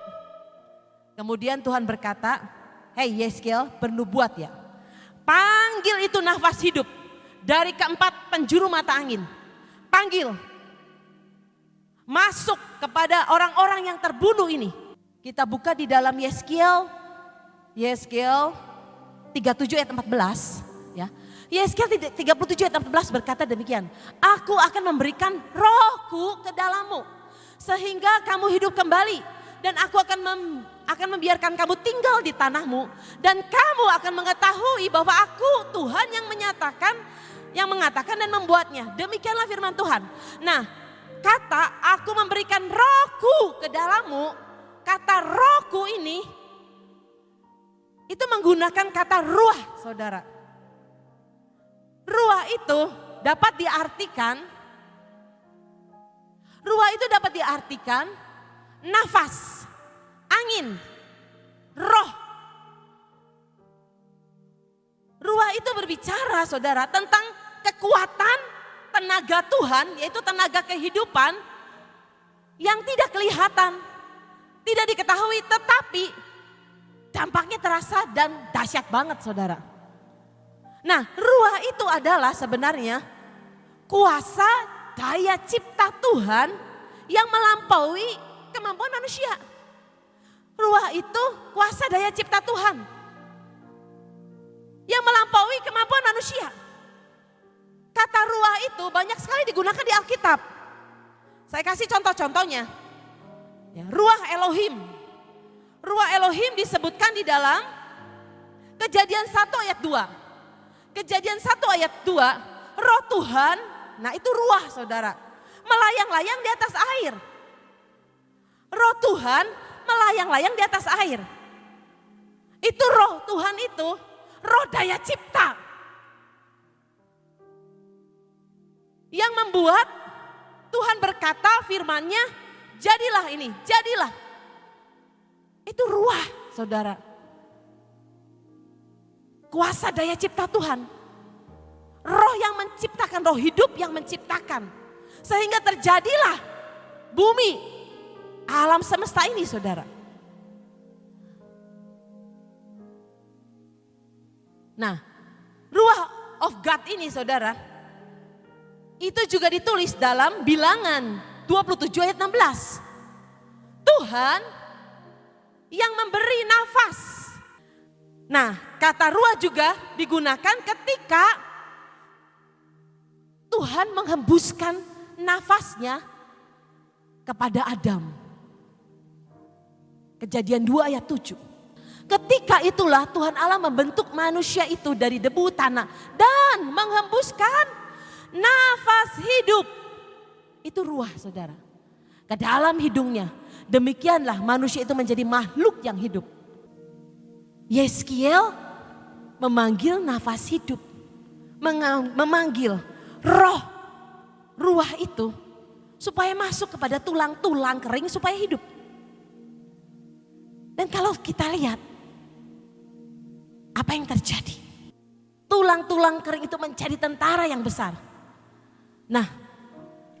Kemudian Tuhan berkata, "Hei Yesaya, bernubuat ya. Panggil itu nafas hidup dari keempat penjuru mata angin. Panggil. Masuk kepada orang-orang yang terbunuh ini." Kita buka di dalam Yesaya 37 ayat 14 ya. Yesaya 37 ayat 14 berkata demikian. "Aku akan memberikan rohku ke dalammu sehingga kamu hidup kembali, dan aku akan membiarkan kamu tinggal di tanahmu, dan kamu akan mengetahui bahwa aku Tuhan yang mengatakan dan membuatnya." Demikianlah firman Tuhan. Nah, kata aku memberikan rohku ke dalammu, kata rohku ini itu menggunakan kata ruah saudara. Ruah itu dapat diartikan nafas, angin, roh. Ruah itu berbicara saudara tentang kekuatan, tenaga Tuhan, yaitu tenaga kehidupan yang tidak kelihatan, tidak diketahui, tetapi dampaknya terasa dan dahsyat banget saudara. Nah, ruah itu adalah sebenarnya kuasa daya cipta Tuhan yang melampaui kemampuan manusia. Ruah itu kuasa daya cipta Tuhan yang melampaui kemampuan manusia. Kata ruah itu banyak sekali digunakan di Alkitab. Saya kasih contoh-contohnya. Ya, ruah Elohim. Ruah Elohim disebutkan di dalam Kejadian 1 ayat 2. Kejadian 1 ayat 2, roh Tuhan, nah itu ruah saudara, melayang-layang di atas air. Roh Tuhan melayang-layang di atas air. Itu roh Tuhan itu, roh daya cipta. Yang membuat Tuhan berkata firman-Nya, jadilah ini, jadilah. Itu ruah saudara. Kuasa daya cipta Tuhan. Roh yang menciptakan, roh hidup yang menciptakan. Sehingga terjadilah bumi, alam semesta ini saudara. Nah, ruah of God ini saudara, itu juga ditulis dalam Bilangan 27 ayat 16. Tuhan yang memberi nafas. Nah, kata ruah juga digunakan ketika Tuhan menghembuskan nafasnya kepada Adam. Kejadian 2 ayat 7. Ketika itulah Tuhan Allah membentuk manusia itu dari debu tanah dan menghembuskan nafas hidup. Itu ruah saudara. Ke dalam hidungnya. Demikianlah manusia itu menjadi makhluk yang hidup. Yeskiel memanggil nafas hidup. Memanggil roh, ruah itu supaya masuk kepada tulang-tulang kering supaya hidup. Dan kalau kita lihat apa yang terjadi. Tulang-tulang kering itu menjadi tentara yang besar. Nah,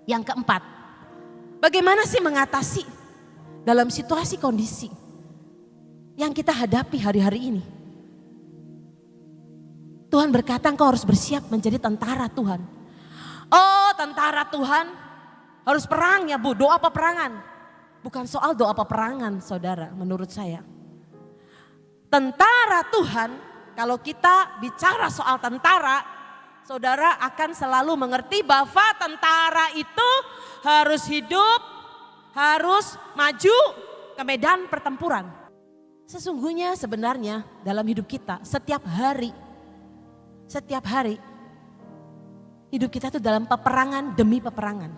yang keempat, bagaimana sih mengatasi dalam situasi kondisi yang kita hadapi hari-hari ini? Tuhan berkata engkau harus bersiap menjadi tentara Tuhan. Oh, tentara Tuhan harus perang ya Bu, doa peperangan. Bukan soal doa peperangan saudara menurut saya. Tentara Tuhan, kalau kita bicara soal tentara, saudara akan selalu mengerti bahwa tentara itu harus hidup, harus maju ke medan pertempuran. Sesungguhnya sebenarnya dalam hidup kita setiap hari hidup kita itu dalam peperangan demi peperangan.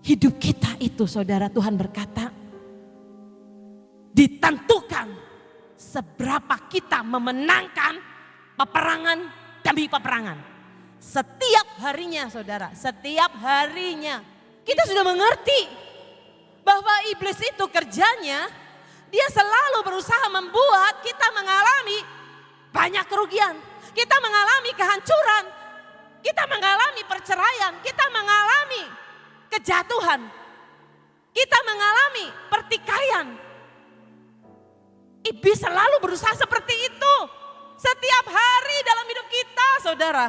Hidup kita itu saudara Tuhan berkata ditentukan seberapa kita memenangkan peperangan demi peperangan. Setiap harinya saudara, setiap harinya kita sudah mengerti bahwa iblis itu kerjanya dia selalu berusaha membuat kita mengalami banyak kerugian. Kita mengalami kehancuran, kita mengalami perceraian, kita mengalami kejatuhan, kita mengalami pertikaian. Iblis selalu berusaha seperti itu setiap hari dalam hidup kita saudara.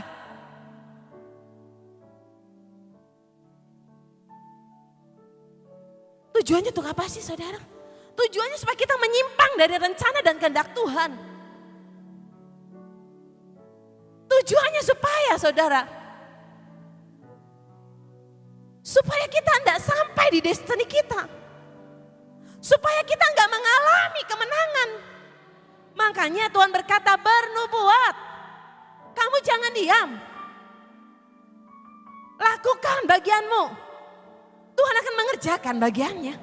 Tujuannya untuk apa sih saudara? Tujuannya supaya kita menyimpang dari rencana dan kehendak Tuhan. Tujuannya supaya saudara, supaya kita tidak sampai di destiny kita. Supaya kita enggak mengalami kemenangan. Makanya Tuhan berkata bernubuat. Kamu jangan diam. Lakukan bagianmu. Tuhan akan mengerjakan bagiannya.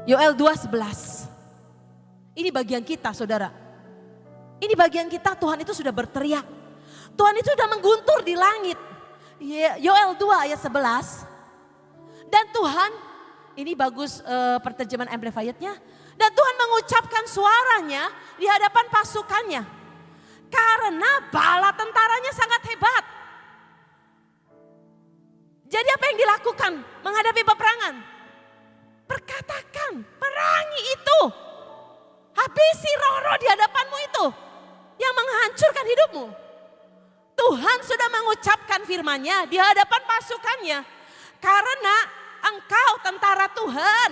Yoel 2:11. Ini bagian kita saudara. Ini bagian kita, Tuhan itu sudah berteriak. Tuhan itu sudah mengguntur di langit. Yoel 2 ayat 11. Dan Tuhan, ini bagus perterjemahan Amplified-nya. Dan Tuhan mengucapkan suaranya di hadapan pasukannya. Karena bala tentaranya sangat hebat. Jadi apa yang dilakukan menghadapi peperangan? Perkatakan, perangi itu. Habisi roh-roh di hadapanmu itu yang menghancurkan hidupmu. Tuhan sudah mengucapkan firman-Nya di hadapan pasukannya. Karena engkau tentara Tuhan.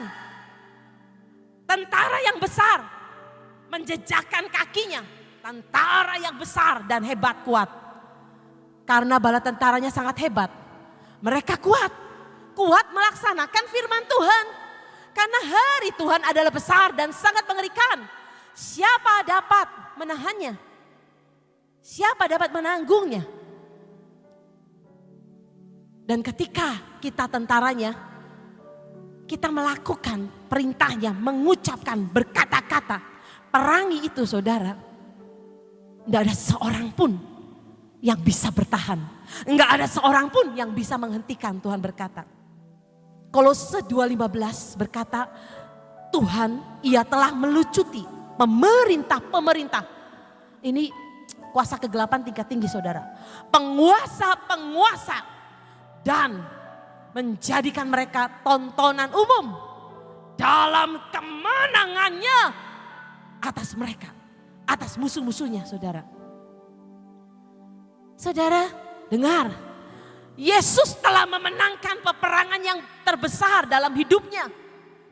Tentara yang besar. Menjejakkan kakinya. Tentara yang besar dan hebat kuat. Karena bala tentaranya sangat hebat. Mereka kuat. Kuat melaksanakan firman Tuhan. Karena hari Tuhan adalah besar dan sangat mengerikan. Siapa dapat menahannya? Siapa dapat menanggungnya? Dan ketika kita tentaranya, kita melakukan perintahnya, mengucapkan berkata-kata, perangi itu saudara. Tidak ada seorang pun yang bisa bertahan. Enggak ada seorang pun yang bisa menghentikan, Tuhan berkata. Kolose 2:15 berkata, Tuhan ia telah melucuti pemerintah. Ini kuasa kegelapan tingkat tinggi saudara. Penguasa-penguasa dan menjadikan mereka tontonan umum dalam kemenangannya atas mereka. Atas musuh-musuhnya saudara. Saudara dengar. Yesus telah memenangkan peperangan yang terbesar dalam hidupnya.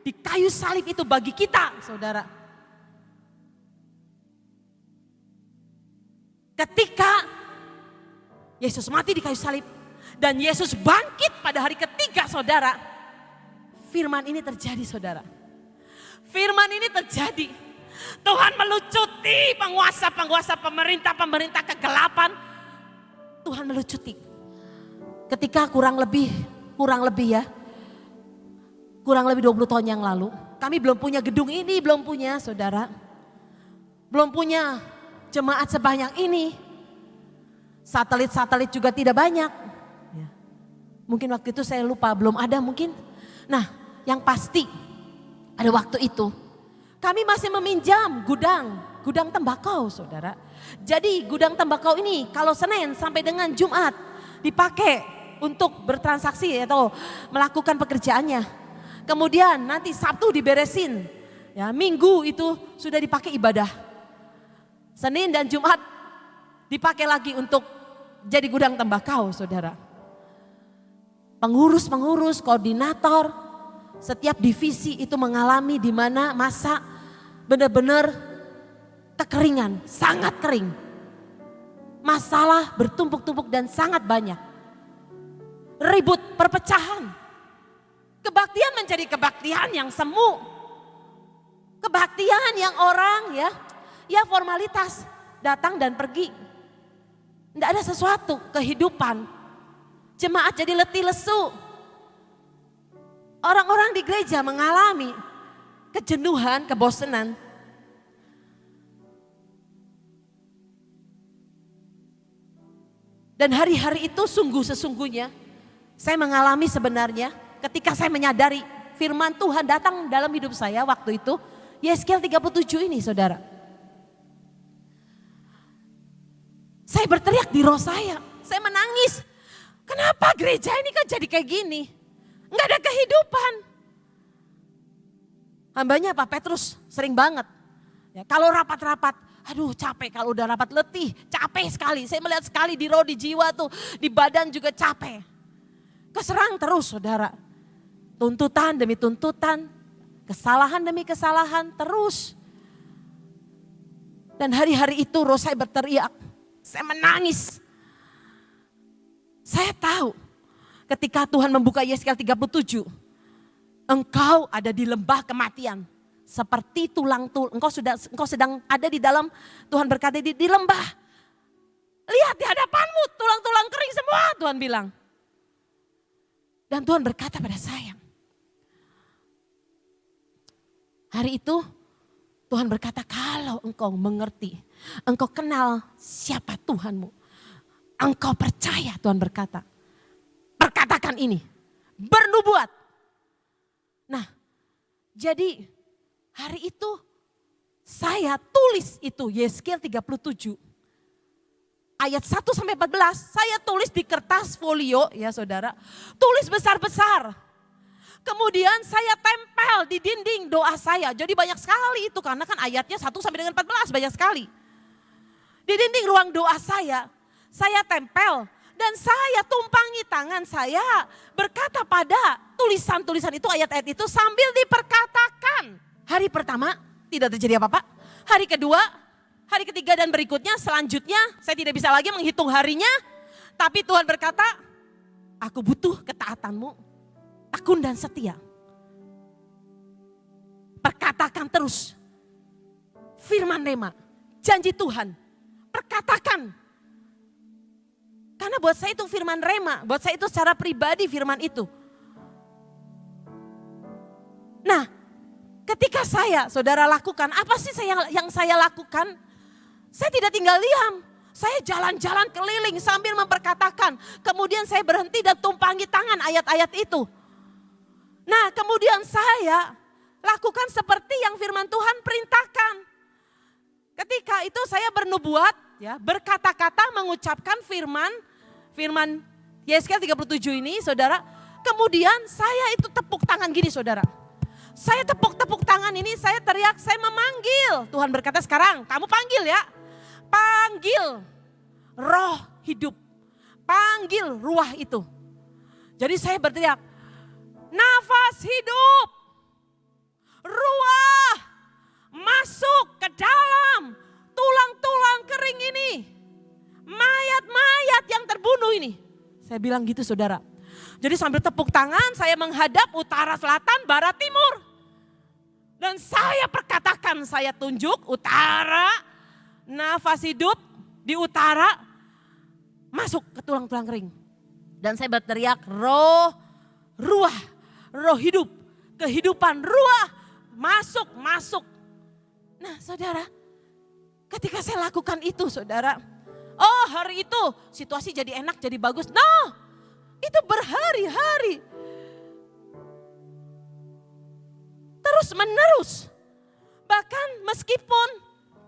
Di kayu salib itu bagi kita saudara. Ketika Yesus mati di kayu salib dan Yesus bangkit pada hari ketiga saudara. Firman ini terjadi saudara. Firman ini terjadi. Tuhan melucuti penguasa-penguasa, pemerintah-pemerintah kegelapan. Tuhan melucuti. Ketika kurang lebih 20 tahun yang lalu. Kami belum punya gedung ini, belum punya saudara. Belum punya jemaat sebanyak ini. Satelit-satelit juga tidak banyak. Ya. Mungkin waktu itu saya lupa, belum ada mungkin. Nah yang pasti ada waktu itu. Kami masih meminjam gudang tembakau saudara. Jadi gudang tembakau ini kalau Senin sampai dengan Jumat dipakai untuk bertransaksi atau melakukan pekerjaannya. Kemudian nanti Sabtu diberesin. Ya, Minggu itu sudah dipakai ibadah. Senin dan Jumat dipakai lagi untuk jadi gudang tembakau saudara. Pengurus, koordinator, setiap divisi itu mengalami di mana masa benar-benar kekeringan, sangat kering. Masalah bertumpuk-tumpuk dan sangat banyak. Ribut, perpecahan. Kebaktian menjadi kebaktian yang semu. Kebaktian yang orang ya formalitas, datang dan pergi. Tidak ada sesuatu kehidupan. Jemaat jadi letih lesu. Orang-orang di gereja mengalami kejenuhan, kebosanan. Dan hari-hari itu sesungguhnya saya mengalami sebenarnya ketika saya menyadari firman Tuhan datang dalam hidup saya waktu itu. Yeskel 37 ini saudara. Saya berteriak di roh saya menangis. Kenapa gereja ini kan jadi kayak gini? Enggak ada kehidupan. Hambanya Pak Petrus sering banget. Ya, kalau rapat-rapat, aduh capek, kalau udah rapat letih, capek sekali. Saya melihat sekali di roh, di jiwa tuh, di badan juga capek. Keserang terus saudara. Tuntutan demi tuntutan, kesalahan demi kesalahan terus. Dan hari-hari itu roh saya berteriak, saya menangis. Saya tahu ketika Tuhan membuka Yeskel 37, engkau ada di lembah kematian. Seperti tulang-tulang, engkau sedang ada di dalam, Tuhan berkata di lembah. Lihat di hadapanmu tulang-tulang kering semua, Tuhan bilang. Dan Tuhan berkata pada saya, hari itu Tuhan berkata kalau engkau mengerti, engkau kenal siapa Tuhanmu. Engkau percaya, Tuhan berkata, perkatakan ini, bernubuat. Nah, jadi hari itu saya tulis itu Yeskel 37. ayat 1-14 saya tulis di kertas folio ya saudara. Tulis besar-besar. Kemudian saya tempel di dinding doa saya. Jadi banyak sekali itu karena kan ayatnya 1-14 banyak sekali. Di dinding ruang doa saya tempel. Dan saya tumpangi tangan saya berkata pada tulisan-tulisan itu, ayat-ayat itu sambil diperkatakan. Hari pertama tidak terjadi apa-apa. Hari kedua, hari ketiga dan berikutnya selanjutnya saya tidak bisa lagi menghitung harinya. Tapi Tuhan berkata, aku butuh ketaatanmu, tekun dan setia. Perkatakan terus firman rema, janji Tuhan, perkatakan. Karena buat saya itu firman rema, buat saya itu secara pribadi firman itu. Nah, ketika saudara lakukan, apa sih yang saya lakukan? Saya tidak tinggal diam, saya jalan-jalan keliling sambil memperkatakan. Kemudian saya berhenti dan tumpangi tangan ayat-ayat itu. Nah, kemudian saya lakukan seperti yang firman Tuhan perintahkan. Ketika itu saya bernubuat, ya, berkata-kata mengucapkan firman Yesaya 37 ini saudara. Kemudian saya itu tepuk tangan gini saudara. Saya tepuk tangan ini, saya teriak, saya memanggil. Tuhan berkata sekarang kamu panggil ya. Panggil roh hidup. Panggil ruah itu. Jadi saya berteriak, nafas hidup. Ruah masuk ke dalam tulang-tulang kering ini. Mayat-mayat yang terbunuh ini. Saya bilang gitu saudara. Jadi sambil tepuk tangan saya menghadap utara, selatan, barat, timur. Dan saya perkatakan, saya tunjuk utara, nafas hidup di utara masuk ke tulang-tulang kering. Dan saya berteriak ruah, roh hidup, kehidupan, ruah, masuk. Nah saudara, ketika saya lakukan itu saudara, oh hari itu situasi jadi enak, jadi bagus. No, itu berhari-hari. Terus menerus. Bahkan meskipun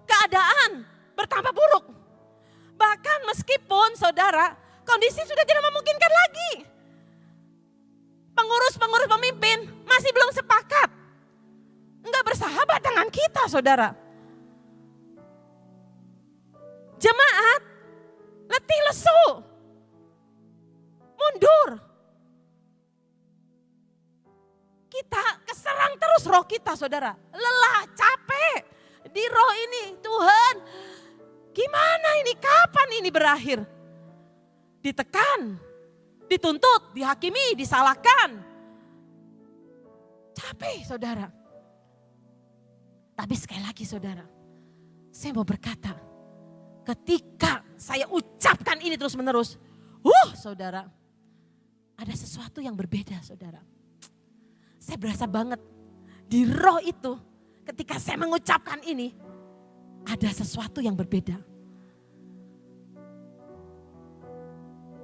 keadaan bertambah buruk. Bahkan meskipun saudara kondisi sudah tidak memungkinkan lagi. Pengurus-pengurus pemimpin masih belum sepakat. Enggak bersahabat dengan kita saudara. Jemaat letih lesu, mundur. Kita keserang terus roh kita saudara. Lelah, capek di roh ini. Tuhan, gimana ini? Kapan ini berakhir? Ditekan, dituntut, dihakimi, disalahkan. Capek saudara. Tapi sekali lagi saudara, saya mau berkata, ketika saya ucapkan ini terus menerus, saudara, ada sesuatu yang berbeda saudara. Saya berasa banget di roh itu ketika saya mengucapkan ini, ada sesuatu yang berbeda.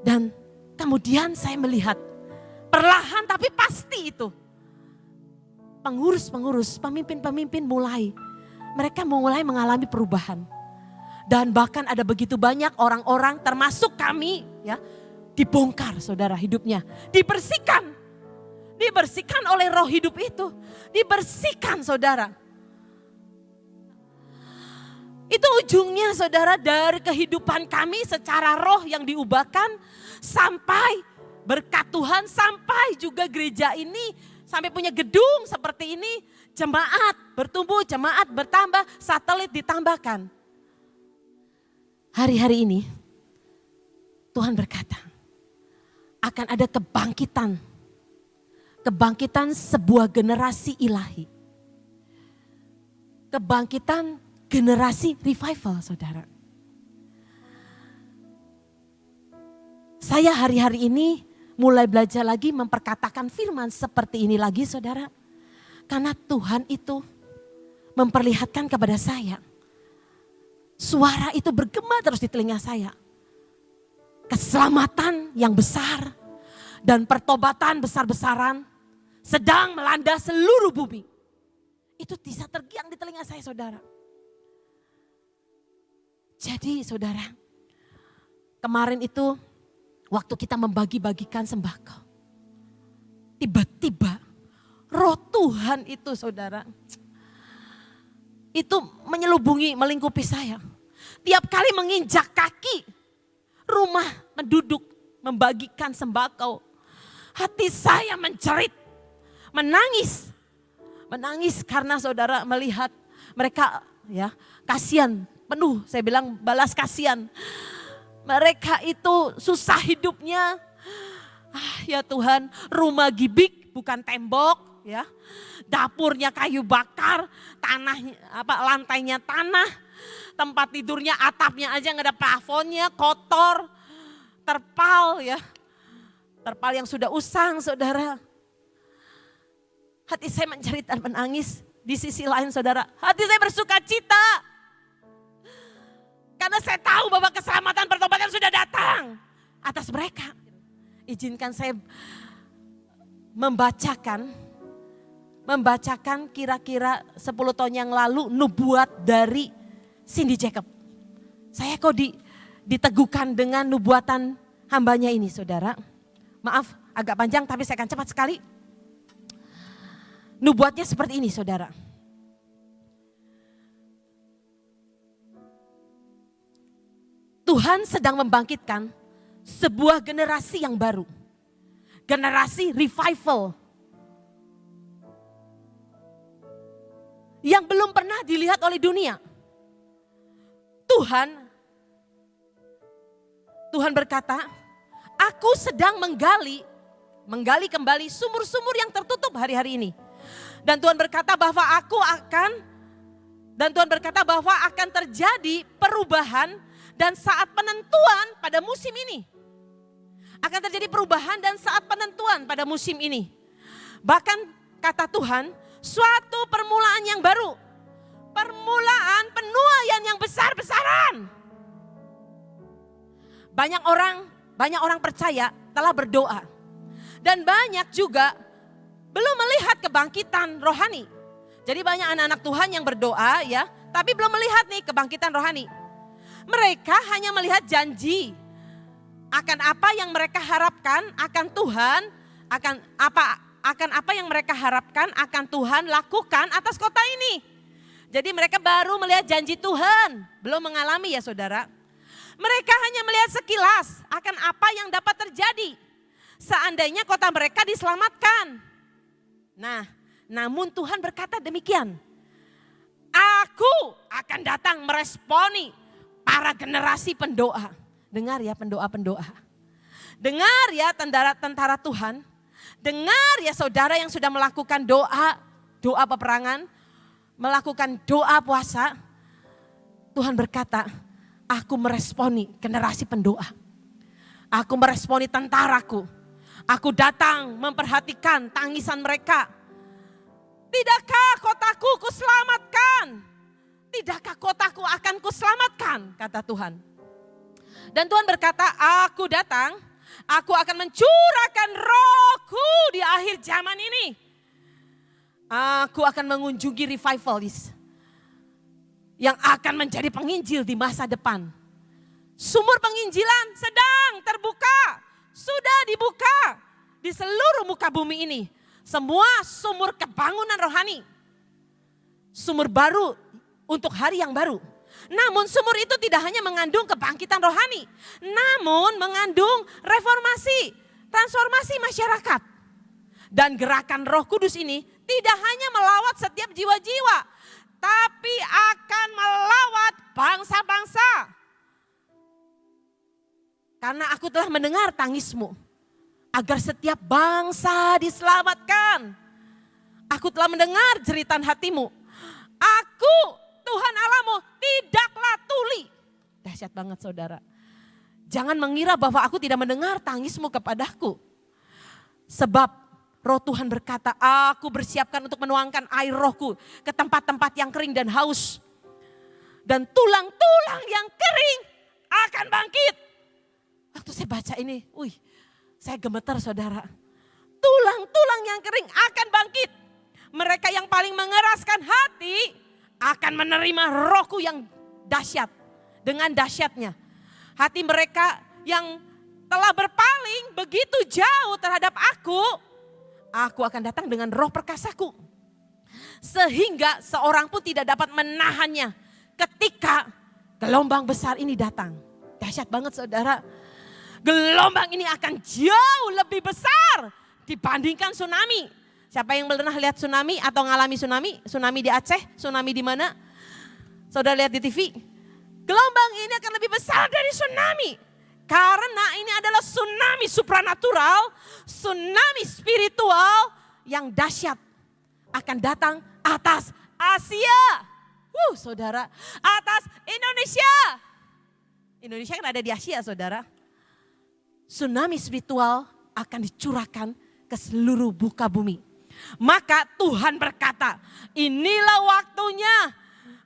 Dan kemudian saya melihat perlahan tapi pasti itu. Pengurus-pengurus, pemimpin-pemimpin mereka mulai mengalami perubahan. Dan bahkan ada begitu banyak orang-orang termasuk kami ya, dibongkar saudara hidupnya, dibersihkan oleh roh hidup itu, dibersihkan saudara. Itu ujungnya saudara dari kehidupan kami secara roh yang diubahkan sampai berkat Tuhan, sampai juga gereja ini sampai punya gedung seperti ini, jemaat bertumbuh, jemaat bertambah, satelit ditambahkan. Hari-hari ini Tuhan berkata akan ada kebangkitan sebuah generasi ilahi. Kebangkitan generasi revival saudara. Saya hari-hari ini mulai belajar lagi memperkatakan firman seperti ini lagi saudara. Karena Tuhan itu memperlihatkan kepada saya. Suara itu bergema terus di telinga saya. Keselamatan yang besar dan pertobatan besar-besaran sedang melanda seluruh bumi. Itu bisa tergiang di telinga saya saudara. Jadi saudara, kemarin itu waktu kita membagi-bagikan sembako. Tiba-tiba roh Tuhan itu saudara, itu menyelubungi, melingkupi saya. Tiap kali menginjak kaki rumah menduduk, membagikan sembako. Hati saya menjerit, menangis. Menangis karena saudara melihat mereka ya kasihan penuh. Saya bilang balas kasihan. Mereka itu susah hidupnya. Ya Tuhan, rumah gibik bukan tembok ya. Dapurnya kayu bakar, tanahnya lantainya tanah, tempat tidurnya atapnya aja nggak ada plafonnya, kotor, terpal ya. Terpal yang sudah usang saudara. Hati saya menjerit dan menangis. Di sisi lain saudara, hati saya bersuka cita. Karena saya tahu bahwa keselamatan pertobatan sudah datang atas mereka. Izinkan saya membacakan kira-kira 10 tahun yang lalu nubuat dari Cindy Jacob. Saya kok diteguhkan dengan nubuatan hambanya ini saudara. Maaf agak panjang tapi saya akan cepat sekali. Nubuatnya seperti ini saudara. Tuhan sedang membangkitkan sebuah generasi yang baru. Generasi revival. Yang belum pernah dilihat oleh dunia. Tuhan berkata, aku sedang menggali kembali sumur-sumur yang tertutup hari-hari ini. Dan Tuhan berkata bahwa akan terjadi perubahan dan saat penentuan pada musim ini. Akan terjadi perubahan dan saat penentuan pada musim ini. Bahkan kata Tuhan, suatu permulaan yang baru. Permulaan penuaian yang besar-besaran. Banyak orang percaya telah berdoa. Dan banyak juga belum melihat kebangkitan rohani. Jadi banyak anak-anak Tuhan yang berdoa ya, tapi belum melihat nih kebangkitan rohani. Mereka hanya melihat janji akan apa yang mereka harapkan akan Tuhan, akan apa yang mereka harapkan akan Tuhan lakukan atas kota ini. Jadi mereka baru melihat janji Tuhan, belum mengalami ya saudara. Mereka hanya melihat sekilas akan apa yang dapat terjadi seandainya kota mereka diselamatkan. Nah, namun Tuhan berkata demikian. Aku akan datang meresponi para generasi pendoa. Dengar ya pendoa-pendoa. Dengar ya tentara Tuhan. Dengar ya saudara yang sudah melakukan doa peperangan. Melakukan doa puasa. Tuhan berkata, aku meresponi generasi pendoa. Aku meresponi tentaraku. Aku datang memperhatikan tangisan mereka. Tidakkah kotaku kuselamatkan? Tidakkah kotaku akan kuselamatkan? Kata Tuhan. Dan Tuhan berkata, aku datang, aku akan mencurahkan rohku di akhir zaman ini. Aku akan mengunjungi revivalis yang akan menjadi penginjil di masa depan. Sumur penginjilan sedang terbuka, sudah dibuka di seluruh muka bumi ini. Semua sumur kebangunan rohani. Sumur baru untuk hari yang baru. Namun sumur itu tidak hanya mengandung kebangkitan rohani. Namun mengandung reformasi, transformasi masyarakat. Dan gerakan Roh Kudus ini tidak hanya melawat setiap jiwa-jiwa. Tapi akan melawat bangsa-bangsa. Karena aku telah mendengar tangismu. Agar setiap bangsa diselamatkan. Aku telah mendengar jeritan hatimu. Aku, Tuhan Allahmu, tidaklah tuli. Dahsyat banget saudara. Jangan mengira bahwa aku tidak mendengar tangismu kepadaku. Sebab Roh Tuhan berkata, aku bersiapkan untuk menuangkan air rohku ke tempat-tempat yang kering dan haus. Dan tulang-tulang yang kering akan bangkit. Waktu saya baca ini, saya gemetar saudara. Tulang-tulang yang kering akan bangkit. Mereka yang paling mengeraskan hati akan menerima rohku yang dahsyat. Dengan dahsyatnya. Hati mereka yang telah berpaling begitu jauh terhadap aku akan datang dengan roh perkasaku. Sehingga seorang pun tidak dapat menahannya ketika gelombang besar ini datang. Dahsyat banget saudara. Gelombang ini akan jauh lebih besar dibandingkan tsunami. Siapa yang pernah lihat tsunami atau ngalami tsunami? Tsunami di Aceh, tsunami di mana? Saudara lihat di TV. Gelombang ini akan lebih besar dari tsunami. Karena ini adalah tsunami supranatural, tsunami spiritual yang dahsyat akan datang atas Asia. Saudara, atas Indonesia. Indonesia kan ada di Asia saudara. Tsunami spiritual akan dicurahkan ke seluruh muka bumi. Maka Tuhan berkata, inilah waktunya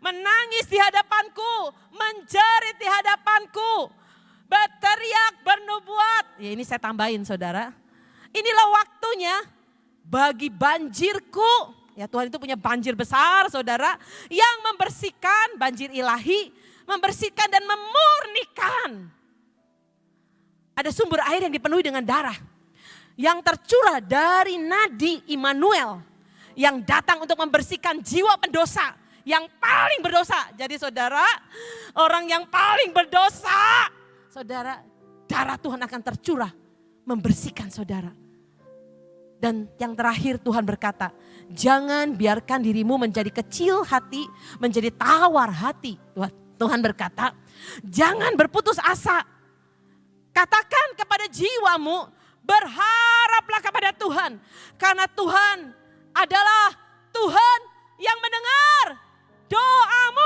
menangis di hadapanku, menjerit di hadapanku, berteriak, bernubuat. Ya ini saya tambahin saudara. Inilah waktunya bagi banjirku. Ya Tuhan itu punya banjir besar saudara. Yang membersihkan, banjir ilahi. Membersihkan dan memurnikan. Ada sumber air yang dipenuhi dengan darah. Yang tercurah dari nadi Immanuel. Yang datang untuk membersihkan jiwa pendosa. Yang paling berdosa. Jadi saudara, orang yang paling berdosa. Saudara, darah Tuhan akan tercurah. Membersihkan saudara. Dan yang terakhir Tuhan berkata, jangan biarkan dirimu menjadi kecil hati, menjadi tawar hati. Tuhan berkata, jangan berputus asa. Katakan kepada jiwamu, berharaplah kepada Tuhan. Karena Tuhan adalah Tuhan yang mendengar doamu.